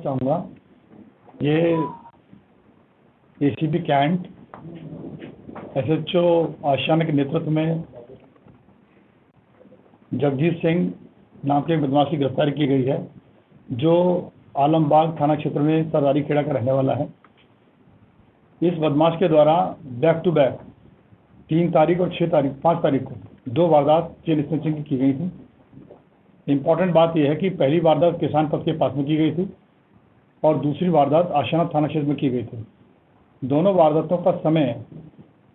चाहूँगा। ये ACP cantt SHO आशियाना के नेतृत्व में जगजीत सिंह नाम के एक बदमाश की गिरफ्तारी की गई है, जो आलमबाग थाना क्षेत्र में सरदारी खेड़ा का रहने वाला है। इस बदमाश के द्वारा बैक टू बैक 3 तारीख और 5 तारीख को 2 वारदात चेन स्नैचिंग की गई थी। इम्पॉर्टेंट बात यह है कि पहली वारदात किसान पथ के पास में की गई थी और दूसरी वारदात आशियाना थाना क्षेत्र में की गई थी। दोनों वारदातों का समय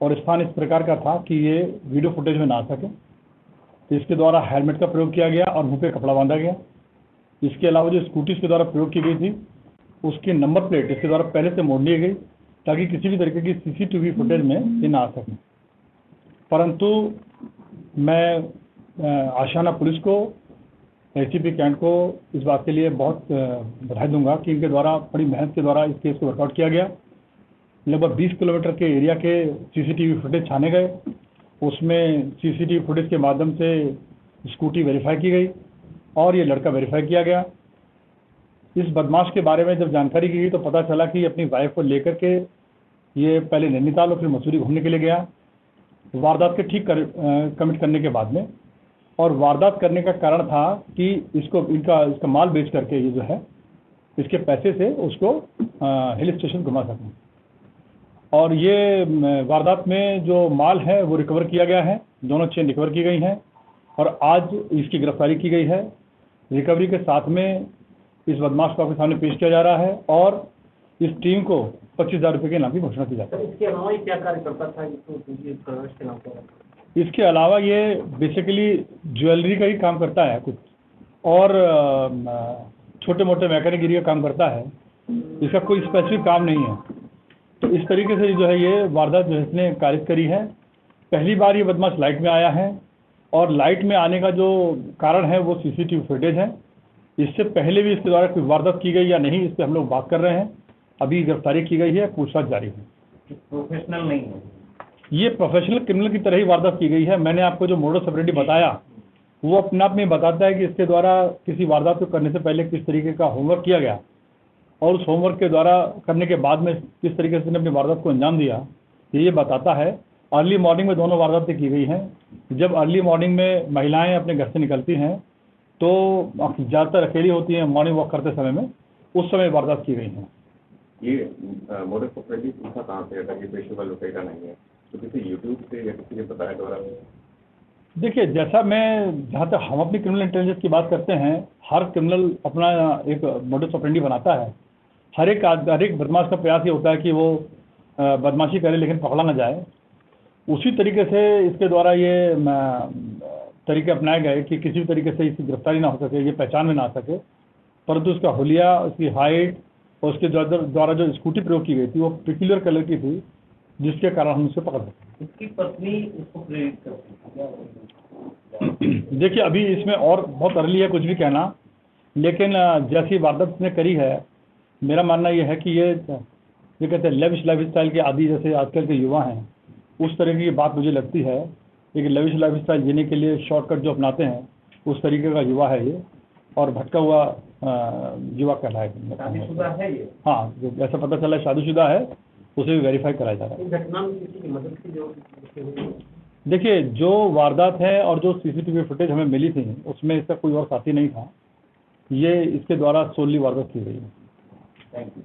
और स्थान इस प्रकार का था कि ये वीडियो फुटेज में ना आ सके। इसके द्वारा हेलमेट का प्रयोग किया गया और मुंह पे कपड़ा बांधा गया। इसके अलावा जो स्कूटी इसके द्वारा प्रयोग की गई थी, उसकी नंबर प्लेट इसके द्वारा पहले से मोड़ ली गई ताकि किसी भी तरीके की सीसीटीवी फुटेज में ये ना आ सके। परंतु मैं आशियाना पुलिस को, एसीपी कैंट को इस बात के लिए बहुत बधाई दूंगा कि इनके द्वारा बड़ी मेहनत के द्वारा इस केस को वर्कआउट किया गया। लगभग 20 किलोमीटर के एरिया के सीसीटीवी फुटेज छाने गए। उसमें सीसीटीवी फुटेज के माध्यम से स्कूटी वेरीफाई की गई और ये लड़का वेरीफाई किया गया। इस बदमाश के बारे में जब जानकारी की गई तो पता चला कि अपनी वाइफ को लेकर के ये पहले नैनीताल और फिर मसूरी घूमने के लिए गया, वारदात के ठीक कमिट करने के बाद में। और वारदात करने का कारण था कि इसका माल बेच करके ये जो है इसके पैसे से उसको हिल स्टेशन घुमा सकें। और ये वारदात में जो माल है वो रिकवर किया गया है, दोनों चेन रिकवर की गई हैं और आज इसकी गिरफ्तारी की गई है। रिकवरी के साथ में इस बदमाश को आपके सामने पेश किया जा रहा है और इस टीम को 25,000 रुपये के इनाम की घोषणा की जाती है। इसके अलावा क्या कार्य करता था के नाम पर? इसके अलावा ये बेसिकली ज्वेलरी का ही काम करता है कुछ, और छोटे मोटे मैकेनिकगिरी का काम करता है। इसका कोई स्पेसिफिक काम नहीं है। तो इस तरीके से जो है ये वारदात जो इसने कारित करी है। पहली बार ये बदमाश लाइट में आया है और लाइट में आने का जो कारण है वो सीसीटीवी फुटेज है। इससे पहले भी इसके द्वारा कोई वारदात की गई या नहीं, इस पर हम लोग बात कर रहे हैं। अभी गिरफ्तारी की गई है, पूछताछ जारी है। प्रोफेशनल नहीं है ये, प्रोफेशनल क्रिमिनल की तरह ही वारदात की गई है। मैंने आपको जो मोडस ऑपरेंडी बताया वो अपने आप में बताता है कि इसके द्वारा किसी वारदात को करने से पहले किस तरीके का होमवर्क किया गया और उस होमवर्क के द्वारा करने के बाद में किस तरीके से अपनी वारदात को अंजाम दिया, ये बताता है। अर्ली मॉर्निंग में दोनों वारदातें की गई हैं। जब अर्ली मॉर्निंग में महिलाएं अपने घर से निकलती हैं तो ज़्यादातर अकेली होती हैं, मॉर्निंग वॉक करते समय में, उस समय वारदात की गई हैं। ये मोडस ऑपरेंडी पूछा कहाँ से था? ये पेशेवर लुटेरा नहीं है, तो किसी यूट्यूब से या किसी ने बताया द्वारा? देखिए, जैसा मैं, जहाँ तक हम अपनी क्रिमिनल इंटेलिजेंस की बात करते हैं, हर क्रिमिनल अपना एक मोडस ऑपरेंडी बनाता है। हर एक बदमाश का प्रयास ये होता है कि वो बदमाशी करे लेकिन पकड़ा ना जाए। उसी तरीके से इसके द्वारा ये तरीके अपनाए गए कि किसी भी तरीके से इसकी गिरफ्तारी ना हो सके, ये पहचान में ना आ सके। परंतु उसका हुलिया, उसकी हाइट और उसके द्वारा जो स्कूटी प्रयोग की गई थी वो पिक्युलर कलर की थी, जिसके कारण हम उसे पकड़ सके। इसकी पत्नी इसको प्रेरित करती है। देखिए, अभी इसमें और बहुत अर्ली है कुछ भी कहना, लेकिन जैसी वारदात इसने करी है, मेरा मानना यह है कि ये कहते हैं लेविश लाइफ स्टाइल के आदि जैसे आजकल के युवा हैं, उस तरह की बात मुझे लगती है। एक लेविश लाइफ स्टाइल जीने के लिए शॉर्टकट जो अपनाते हैं, उस तरीके का युवा है ये, और भटका हुआ युवा कहलाएगा। शादीशुदा है ये? हाँ, जो ऐसा पता चला है शादीशुदा है, उसे भी वेरीफाई कराया जा रहा है। घटना में किसी की मदद की जो देखिए, जो वारदात है और जो सीसीटीवी फुटेज हमें मिली थी उसमें इसका कोई और साथी नहीं था। ये इसके द्वारा सोली वारदात की गई है। Thank you.